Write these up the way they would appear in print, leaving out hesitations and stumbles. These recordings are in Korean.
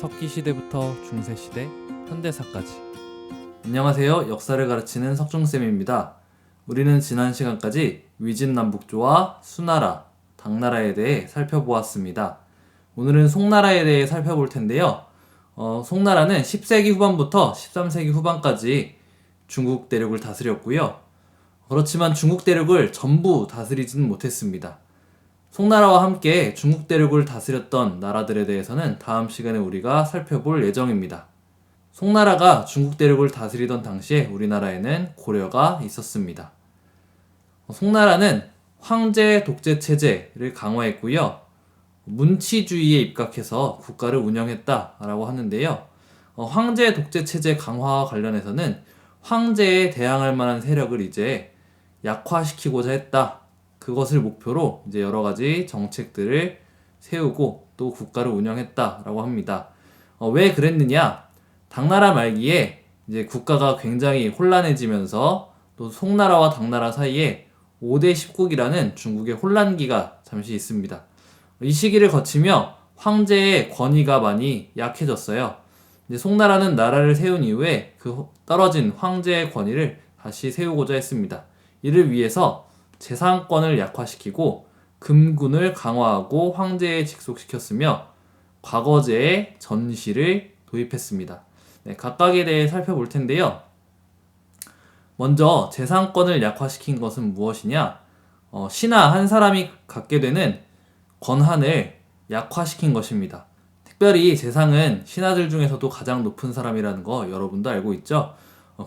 석기시대부터 중세시대, 현대사까지. 안녕하세요. 역사를 가르치는 석중쌤입니다. 우리는 지난 시간까지 위진남북조와 수나라, 당나라에 대해 살펴보았습니다. 오늘은 송나라에 대해 살펴볼 텐데요. 송나라는 10세기 후반부터 13세기 후반까지 중국 대륙을 다스렸고요. 그렇지만 중국 대륙을 전부 다스리지는 못했습니다. 송나라와 함께 중국 대륙을 다스렸던 나라들에 대해서는 다음 시간에 우리가 살펴볼 예정입니다. 송나라가 중국 대륙을 다스리던 당시에 우리나라에는 고려가 있었습니다. 송나라는 황제 독재 체제를 강화했고요. 문치주의에 입각해서 국가를 운영했다라고 하는데요. 황제 독재 체제 강화와 관련해서는 황제에 대항할 만한 세력을 이제 약화시키고자 했다. 그것을 목표로 이제 여러 가지 정책들을 세우고 또 국가를 운영했다라고 합니다. 왜 그랬느냐? 당나라 말기에 이제 국가가 굉장히 혼란해지면서 또 송나라와 당나라 사이에 5대 10국이라는 중국의 혼란기가 잠시 있습니다. 이 시기를 거치며 황제의 권위가 많이 약해졌어요. 이제 송나라는 나라를 세운 이후에 그 떨어진 황제의 권위를 다시 세우고자 했습니다. 이를 위해서 재산권을 약화시키고 금군을 강화하고 황제에 직속시켰으며 과거제의 전시를 도입했습니다. 각각에 대해 살펴볼 텐데요. 먼저 재산권을 약화시킨 것은 무엇이냐? 신하 한 사람이 갖게 되는 권한을 약화시킨 것입니다. 특별히 재상은 신하들 중에서도 가장 높은 사람이라는 거 여러분도 알고 있죠?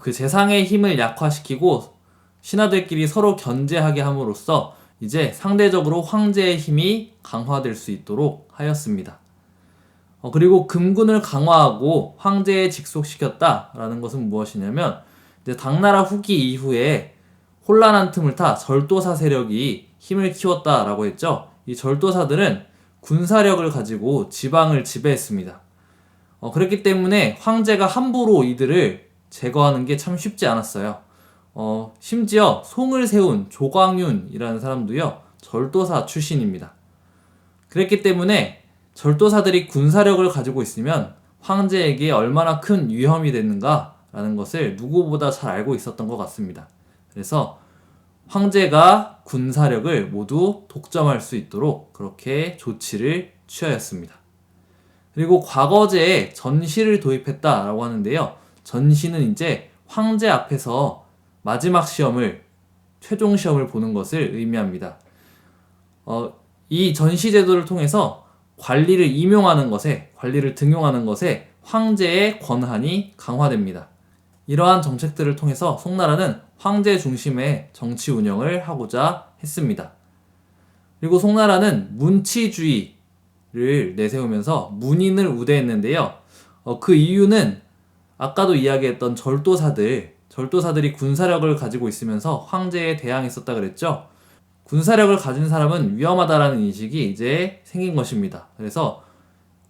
그 재상의 힘을 약화시키고 신하들끼리 서로 견제하게 함으로써 이제 상대적으로 황제의 힘이 강화될 수 있도록 하였습니다. 그리고 금군을 강화하고 황제에 직속시켰다라는 것은 무엇이냐면 이제 당나라 후기 이후에 혼란한 틈을 타 절도사 세력이 힘을 키웠다라고 했죠. 이 절도사들은 군사력을 가지고 지방을 지배했습니다. 그렇기 때문에 황제가 함부로 이들을 제거하는 게 참 쉽지 않았어요. 심지어 송을 세운 조광윤이라는 사람도요, 절도사 출신입니다. 그랬기 때문에 절도사들이 군사력을 가지고 있으면 황제에게 얼마나 큰 위험이 됐는가라는 것을 누구보다 잘 알고 있었던 것 같습니다. 그래서 황제가 군사력을 모두 독점할 수 있도록 그렇게 조치를 취하였습니다. 그리고 과거제에 전시를 도입했다라고 하는데요. 전시는 이제 황제 앞에서 마지막 시험을, 최종 시험을 보는 것을 의미합니다. 이 전시 제도를 통해서 관리를 임용하는 것에, 관리를 등용하는 것에 황제의 권한이 강화됩니다. 이러한 정책들을 통해서 송나라는 황제 중심의 정치 운영을 하고자 했습니다. 그리고 송나라는 문치주의를 내세우면서 문인을 우대했는데요. 그 이유는 아까도 이야기했던 절도사들이 군사력을 가지고 있으면서 황제에 대항했었다 그랬죠. 군사력을 가진 사람은 위험하다라는 인식이 이제 생긴 것입니다. 그래서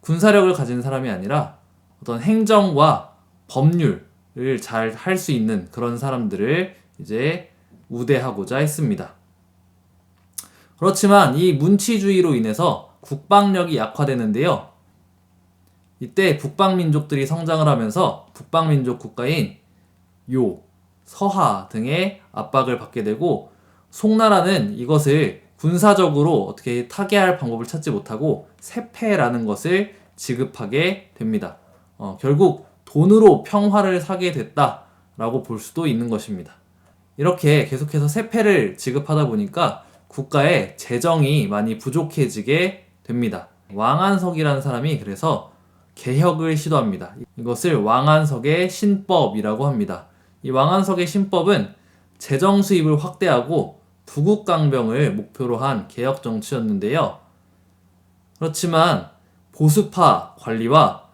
군사력을 가진 사람이 아니라 어떤 행정과 법률을 잘 할 수 있는 그런 사람들을 이제 우대하고자 했습니다. 그렇지만 이 문치주의로 인해서 국방력이 약화되는데요. 이때 북방민족들이 성장을 하면서 북방민족 국가인 요, 서하 등의 압박을 받게 되고 송나라는 이것을 군사적으로 어떻게 타개할 방법을 찾지 못하고 세패라는 것을 지급하게 됩니다. 결국 돈으로 평화를 사게 됐다라고 볼 수도 있는 것입니다. 이렇게 계속해서 세패를 지급하다 보니까 국가의 재정이 많이 부족해지게 됩니다. 왕안석이라는 사람이 그래서 개혁을 시도합니다. 이것을 왕안석의 신법이라고 합니다. 이 왕안석의 신법은 재정 수입을 확대하고 부국강병을 목표로 한 개혁 정치였는데요. 그렇지만 보수파 관리와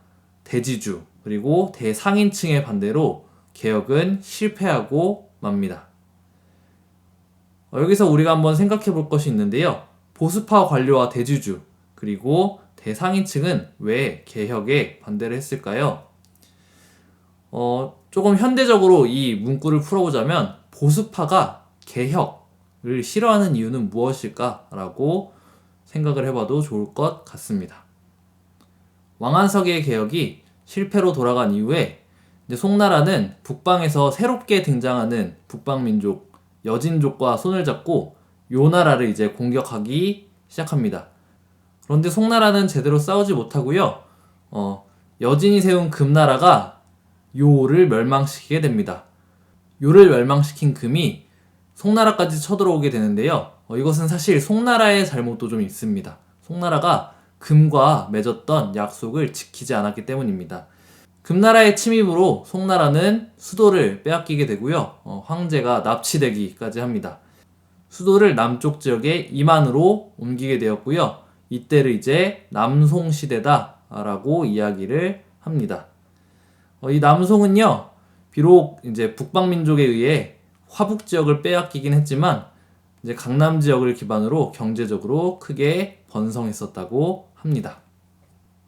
대지주 그리고 대상인층의 반대로 개혁은 실패하고 맙니다. 여기서 우리가 한번 생각해 볼 것이 있는데요. 보수파 관료와 대지주 그리고 대상인층은 왜 개혁에 반대를 했을까요? 조금 현대적으로 이 문구를 풀어보자면 보수파가 개혁을 싫어하는 이유는 무엇일까라고 생각을 해봐도 좋을 것 같습니다. 왕안석의 개혁이 실패로 돌아간 이후에 이제 송나라는 북방에서 새롭게 등장하는 북방민족 여진족과 손을 잡고 요 나라를 이제 공격하기 시작합니다. 그런데 송나라는 제대로 싸우지 못하고요. 여진이 세운 금나라가 요를 멸망시키게 됩니다. 요를 멸망시킨 금이 송나라까지 쳐들어오게 되는데요. 이것은 사실 송나라의 잘못도 좀 있습니다. 송나라가 금과 맺었던 약속을 지키지 않았기 때문입니다. 금나라의 침입으로 송나라는 수도를 빼앗기게 되고요. 황제가 납치되기까지 합니다. 수도를 남쪽 지역의 이만으로 옮기게 되었고요. 이때를 이제 남송시대다라고 이야기를 합니다. 이 남송은요, 비록 이제 북방민족에 의해 화북 지역을 빼앗기긴 했지만 이제 강남 지역을 기반으로 경제적으로 크게 번성했었다고 합니다.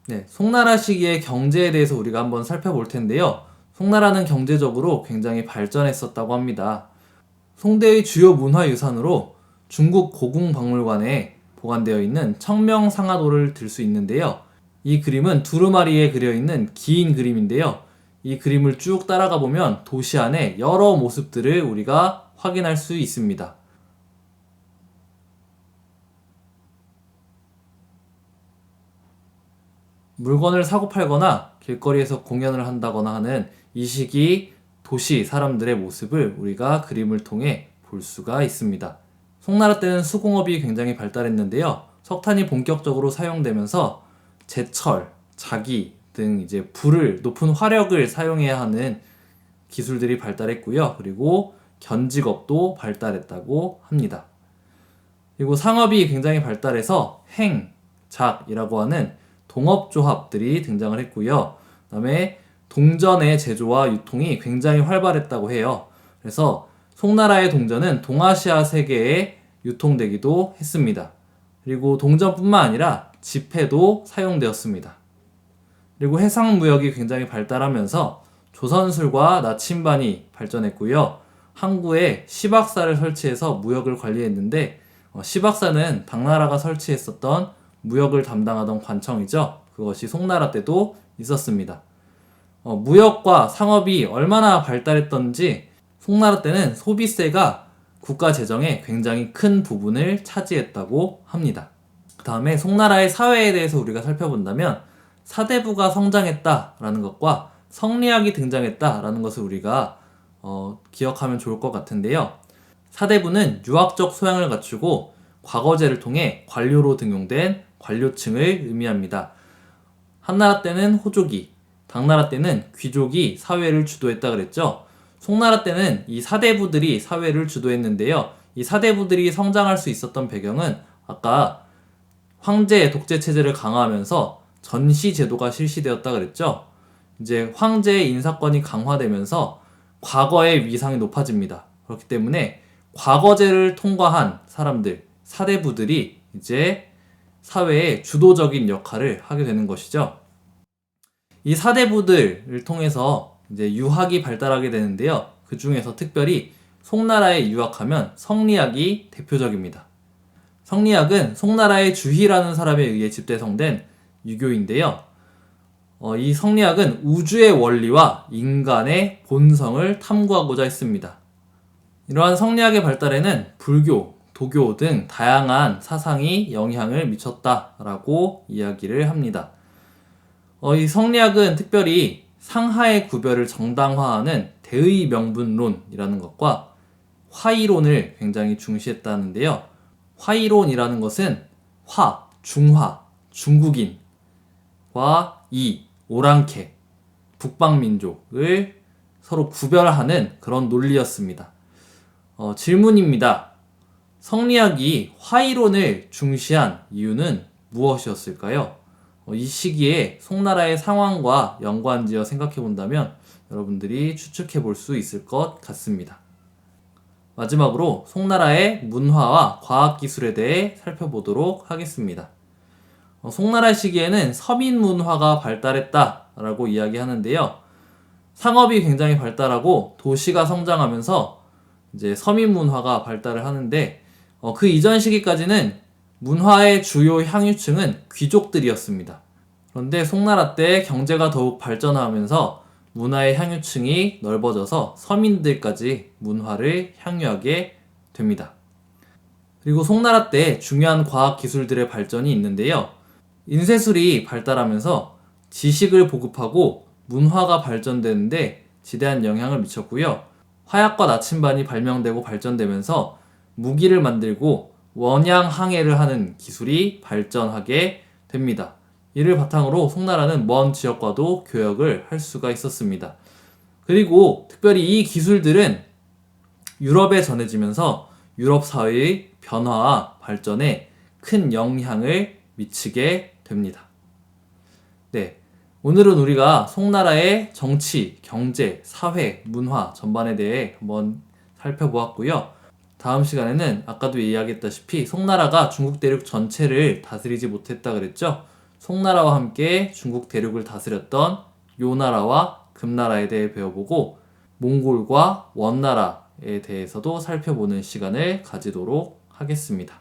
네, 송나라 시기의 경제에 대해서 우리가 한번 살펴볼 텐데요. 송나라는 경제적으로 굉장히 발전했었다고 합니다. 송대의 주요 문화유산으로 중국 고궁박물관에 보관되어 있는 청명상하도를 들 수 있는데요. 이 그림은 두루마리에 그려있는 긴 그림인데요. 이 그림을 쭉 따라가 보면 도시 안에 여러 모습들을 우리가 확인할 수 있습니다. 물건을 사고 팔거나 길거리에서 공연을 한다거나 하는 이 시기 도시 사람들의 모습을 우리가 그림을 통해 볼 수가 있습니다. 송나라 때는 수공업이 굉장히 발달했는데요. 석탄이 본격적으로 사용되면서 제철, 자기 등 이제 불을, 높은 화력을 사용해야 하는 기술들이 발달했고요. 그리고 견직업도 발달했다고 합니다. 그리고 상업이 굉장히 발달해서 행, 작이라고 하는 동업조합들이 등장을 했고요. 그 다음에 동전의 제조와 유통이 굉장히 활발했다고 해요. 그래서 송나라의 동전은 동아시아 세계에 유통되기도 했습니다. 그리고 동전뿐만 아니라 지폐도 사용되었습니다. 그리고 해상무역이 굉장히 발달하면서 조선술과 나침반이 발전했고요. 항구에 시박사를 설치해서 무역을 관리했는데 시박사는 당나라가 설치했었던 무역을 담당하던 관청이죠. 그것이 송나라 때도 있었습니다. 무역과 상업이 얼마나 발달했던지 송나라 때는 소비세가 국가 재정의 굉장히 큰 부분을 차지했다고 합니다. 그 다음에 송나라의 사회에 대해서 우리가 살펴본다면 사대부가 성장했다라는 것과 성리학이 등장했다라는 것을 우리가 기억하면 좋을 것 같은데요. 사대부는 유학적 소양을 갖추고 과거제를 통해 관료로 등용된 관료층을 의미합니다. 한나라 때는 호족이, 당나라 때는 귀족이 사회를 주도했다 그랬죠. 송나라 때는 이 사대부들이 사회를 주도했는데요. 이 사대부들이 성장할 수 있었던 배경은 아까 황제 독재 체제를 강화하면서 전시 제도가 실시되었다 그랬죠. 이제 황제의 인사권이 강화되면서 과거의 위상이 높아집니다. 그렇기 때문에 과거제를 통과한 사람들, 사대부들이 이제 사회의 주도적인 역할을 하게 되는 것이죠. 이 사대부들을 통해서 이제 유학이 발달하게 되는데요. 그 중에서 특별히 송나라에 유학하면 성리학이 대표적입니다. 성리학은 송나라의 주희라는 사람에 의해 집대성된 유교인데요. 이 성리학은 우주의 원리와 인간의 본성을 탐구하고자 했습니다. 이러한 성리학의 발달에는 불교, 도교 등 다양한 사상이 영향을 미쳤다라고 이야기를 합니다. 이 성리학은 특별히 상하의 구별을 정당화하는 대의명분론이라는 것과 화이론을 굉장히 중시했다는데요. 화이론이라는 것은 화, 중화, 중국인과 이, 오랑캐, 북방민족을 서로 구별하는 그런 논리였습니다. 질문입니다. 성리학이 화이론을 중시한 이유는 무엇이었을까요? 이 시기에 송나라의 상황과 연관지어 생각해 본다면 여러분들이 추측해 볼 수 있을 것 같습니다. 마지막으로 송나라의 문화와 과학기술에 대해 살펴보도록 하겠습니다. 송나라 시기에는 서민 문화가 발달했다라고 이야기하는데요. 상업이 굉장히 발달하고 도시가 성장하면서 이제 서민 문화가 발달을 하는데 그 이전 시기까지는 문화의 주요 향유층은 귀족들이었습니다. 그런데 송나라 때 경제가 더욱 발전하면서 문화의 향유층이 넓어져서 서민들까지 문화를 향유하게 됩니다. 그리고 송나라 때 중요한 과학 기술들의 발전이 있는데요. 인쇄술이 발달하면서 지식을 보급하고 문화가 발전되는데 지대한 영향을 미쳤고요. 화약과 나침반이 발명되고 발전되면서 무기를 만들고 원양 항해를 하는 기술이 발전하게 됩니다. 이를 바탕으로 송나라는 먼 지역과도 교역을 할 수가 있었습니다. 그리고 특별히 이 기술들은 유럽에 전해지면서 유럽 사회의 변화와 발전에 큰 영향을 미치게 됩니다. 네. 오늘은 우리가 송나라의 정치, 경제, 사회, 문화 전반에 대해 한번 살펴보았고요. 다음 시간에는 아까도 이야기했다시피 송나라가 중국 대륙 전체를 다스리지 못했다 그랬죠? 송나라와 함께 중국 대륙을 다스렸던 요나라와 금나라에 대해 배워보고 몽골과 원나라에 대해서도 살펴보는 시간을 가지도록 하겠습니다.